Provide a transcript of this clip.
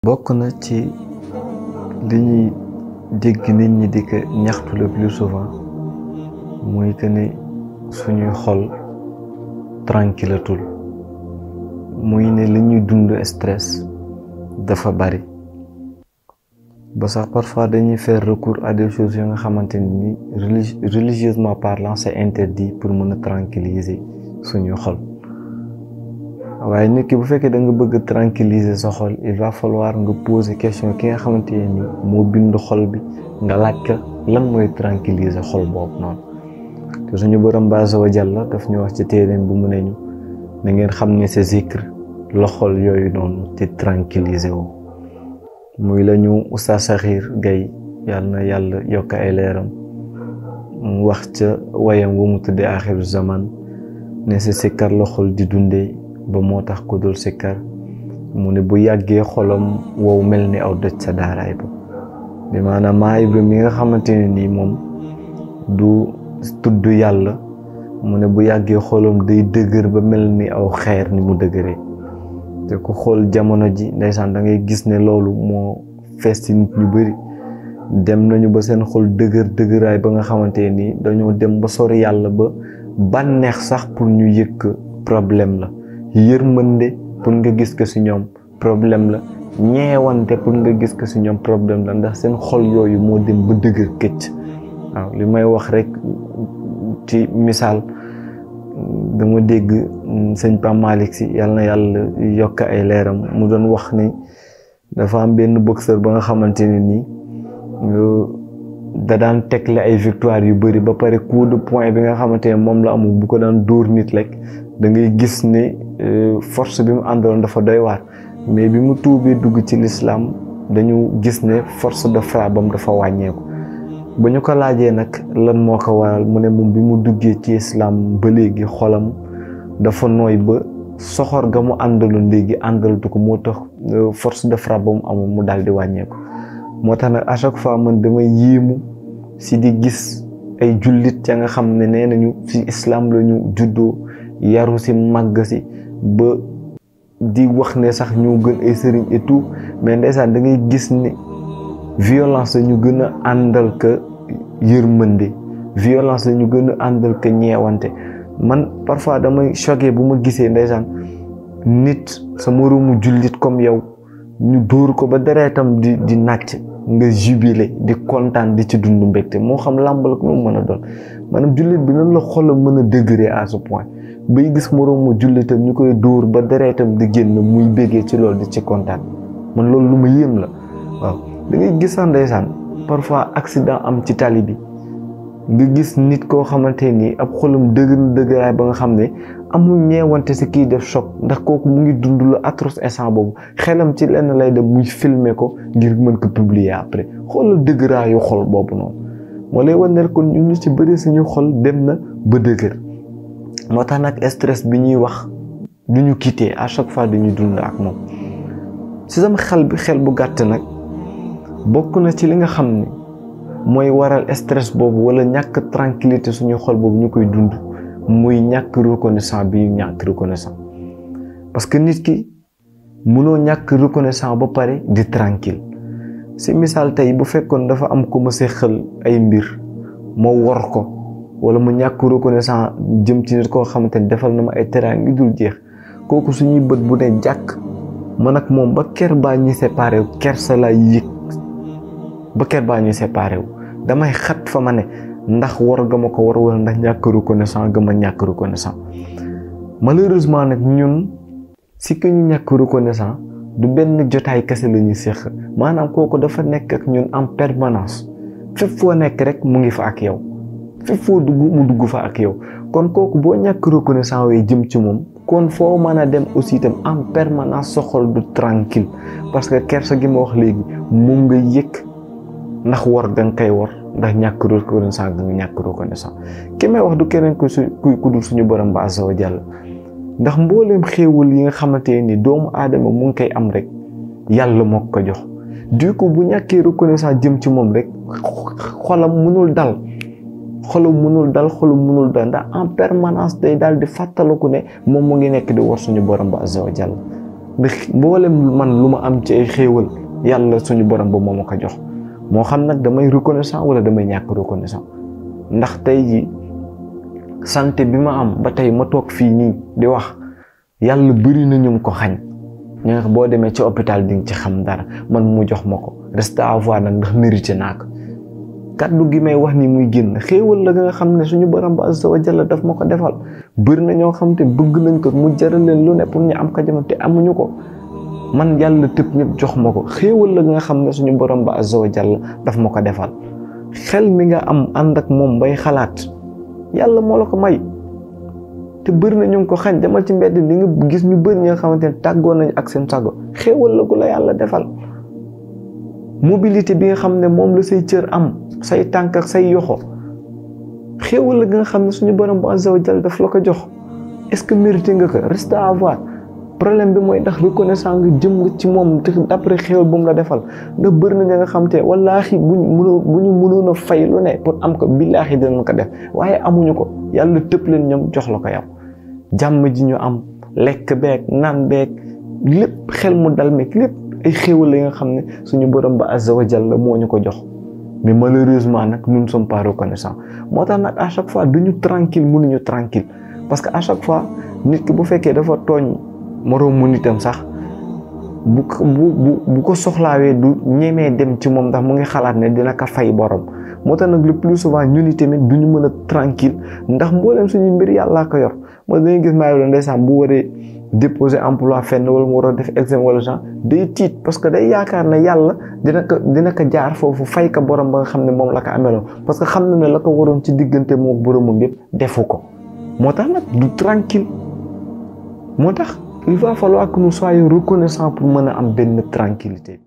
bokk na ci li ñuy dégg nit ñi di ko ñaxtu le plus souvent muy que ni suñuy xol tranquillatul muy ne li ñuy dund stress dafa bari ba sax parfois dañuy faire recours à des choses yu nga xamante ni religieusement parlant c'est interdit pour mën a tranquilliser suñuy xol waaye nit ki bu fekkee da nga bëgg tranquilliser sa xol il va falloir nga poser question ki nga xamante ni moo bind xol bi nga laaj ka lan mooy tranquilliser xol boobu noonu te suñu borom azza wa jalla daf ñu wax ci téeréem bu mu ne ñu na ngeen xam ne sa zikr la xol yooyu noonu te tranquilliser wu muy la ñu Oustaz Sakhir Gaye yàlla na yàlla yokk ay leeram mu wax ca wayam wu mu tuddee axiru zaman ne sa sikkar la xol di dundee ba moo tax ko dul sikkar mu ne bu yàggee xolam wow mel ni aw doj sa daaraay ba bi maanaam maa Ibra mi nga xamante ne nii moom du tudd yàlla mu ne bu yàggee xolam day dëgër ba mel ni aw xeer ni mu dëgëree te ku xool jamono ji ndeysaan da ngay gis ne loolu moo fees ci nit ñu bari dem nañu ba seen xol dëgëraay ba nga xamante nii dañoo dem ba sori yàlla ba bànneex sax pour ñu yëg problème la yërmande pour nga gis ko ci ñoom problème la ñeewante pour nga gis ko ci ñoom problème la ndax seen xol yooyu moo dem ba dëgër këcc waaw li may wax rek ci misaal dama dégg sëñ Pape Malick Sy yàlla na yàlla yokk ay leeram mu doon wax ni dafa am benn boxeur ba nga xamante ne nii da daan tegle ay victoire yu bari ba pare coup de poing bi nga xamante ne moom la amul bu ko daan dóor nit rek da ngay gis ne force bi mu àndaloon dafa doy waar mais bi mu tuubee dugg ci l'islam dañu gis ne force de frappe bam dafa wàññeeku ba ñu ko laajee nag lan moo ko waral mu ne moom bi mu duggee ci islam ba léegi xolam dafa nooy ba soxor ga mu àndaloon léegi àndalatu ko moo tax force de frappe ba mu amoon mu daal di wàññeeku moo tax nag à chaque fois man damay yéemu si di gis ay jullit ya nga xam ne nee nañu ci islam la ñu juddoo yaru si màgg si ba di wax ne sax ñoo gën ay sëriñ et tout mais ndeysaan da ngay gis ne violence la ñu gën a àndal ka yërmande violence la ñu gën a àndal ka ñeewante man parfois damay choqué bu ma gisee ndeysaan nit sa moroomu jullit comme yow ñu dóor ko ba deretam di nàcc nga jubilé di kontaan di ci dund mbégte moo xam làmb la ko mu mën a doon maanaam jullit bi nan la xolam mën a degré à ce point bay gis moroomu jullitam ñu koy dóor ba deretam di génn muy béggee ci loolu di ci kontaan man loolu lu ma yéem la waaw da ngay gis sax ndeysaan parfois accident am ci tali bi nga gis nit koo xamante ni ab xolam dëgëraay ba nga xam ne amul ñeewante si kii def choc ndax kooku mu ngi dund lu atroce instant boobu xelam ci lenn lay dem muy filmer ko ngir mën ko publier après xoolal dëgëraayu xol boobu noonu moo lay wan ne kon ñun ñu ci bëri suñu xol dem na ba dëgër moo tax nag stress bi ñuy wax du ñu quitter à chaque fois dañuy dund ak moom si sama xel bu gàtt nag bokk na ci li nga xam ni mooy waral stress boobu wala ñàkk tranquillité suñu xol boobu ñu koy dund muy ñàkk reconnaissant bi ñu ñàkk reconnaissant parce que nit ki mënoo ñàkk reconnaissant ba pare di tranquille si misaal tey bu fekkoon dafa am ko ma seqal ay mbir ma wor ko wala mu ñàkk reconnaissant jëm ci nit koo xamante ni defal na ma ay teraanga ngi dul jeex kooku suñuy bët bu ne jàkk man ak moom ba ker baa ñuy séparé wu kersa laa yëg ba ker baa ñuy séparé wu damay xat fa ma ne ndax war ga ma ko war wala ndax ñàkk reconnaissant ga ma ñàkk reconnaissant malheureusement nag ñun si que ñu ñàkk reconnaissant du benn jotaay kese la ñuy séq maanaam kooku dafa nekk ak ñun en permanence fépp foo nekk rek mu ngi fa ak yow fépp foo dugg mu dugg fa ak yow kon kooku boo ñàkk reconnaissant wee jëm ci moom kon foo mën a dem aussi itam en permanence sa xol du tranquille parce que kersa gi ma wax léegi moom nga yëg ndax war ga nga koy war ndax ñàkk reconnaissant ga nga ñàkk reconnaissant ki may wax du keneen ku dul suñu borom ba azza wa jalla ndax mbooleem xéewël yi nga xamante ni doomu aadama mu ngi koy am rek yàlla moo ko jox du coup bu ñàkkee reconnaissant jëm ci moom rek xolam mënul dal ndax en permanence day daal di fàttaliku ne moom mu ngi nekk di war suñu borom ba azza wa jalla ndax mboolem man lu ma am ci ay xéewal yàlla suñu borom ba moo ma ko jox moo xam nag damay reconnaissant wala damay ñàkk reconnaissant ndax tey ji santé bi ma am ba tey ma toog fii nii di wax yàlla bëri na ñu ko xañ ñu nga boo demee ci hôpital di nga ci xam dara man mu jox ma ko reste à voir nag ndax mérité naa ko kaddu gi may wax ni muy génn xéewal la nga xam ne suñu borom ba azza wa jalla daf ma ko defal bëri na ñoo xam te bëgg nañ ko mu jaral leen lu ne pour ñu am ko jamono te amuñu ko man yàlla tëb ñëpp jox ma ko xéewal la nga xam ne suñu borom ba azza wa jalla daf ma ko defal xel mi nga am ànd ak moom bay xalaat yàlla moo la ko may te bëri na ñu ngi ko xañ demal ci mbedd di nga gis ñu bëri ñi nga xamante ne tàggoon nañ ak seen sago xéewal la gu la yàlla defal mobilité bi nga xam ne moom la say cër am say tànk ak say yoxo xéewal la nga xam ne suñu borom bu azza wa jalla daf la ko jox est-ce que mérité nga ko reste à voir problème bi mooy ndax reconnaissant nga jëm nga ci moom d'après xéewal bu mu la defal ndax bëri na ña nga xam te wallaahi bu ñu mënoon a fay lu ne pour am ko billaahi dinañ ko def waaye amuñu ko yàlla tëpp leen ñoom jox la ko yow jàmm ji ñu am lekk beeg naan beeg lépp xel mu dal meeg lépp ay xéewal la nga xam ne suñu borom ba azza wa jalla moo ñu ko jox mais malheureusement nag nous ne sommes pas reconnaissants moo tax nag à chaque fois duñu tranquille mënuñu tranquille parce que à chaque fois nit ki bu fekkee dafa tooñ moroomu nitam sax bu ko soxlaawee du ñemee dem ci moom ndax mu ngi xalaat ne dina ko fay borom moo tax nag le plus souvent ñun tamit duñu mën a tranquille ndax mboolem suñu mbir yàllaa ko yor moo dañuy gis maa ngi ndeysaan bu waree déposer emploi fenn wala mu war a def examen wala genre day tiit parce que day yaakaar ne yàlla dina ko jaar foofu fay ko borom ba nga xam ne moom la ko ameloon parce que xam na ne la ko waroon ci diggante moom boromam yëpp defu ko moo tax nag du tranquille moo tax il va falloir que nous soyons reconnaissants pour mën a am benn tranquillité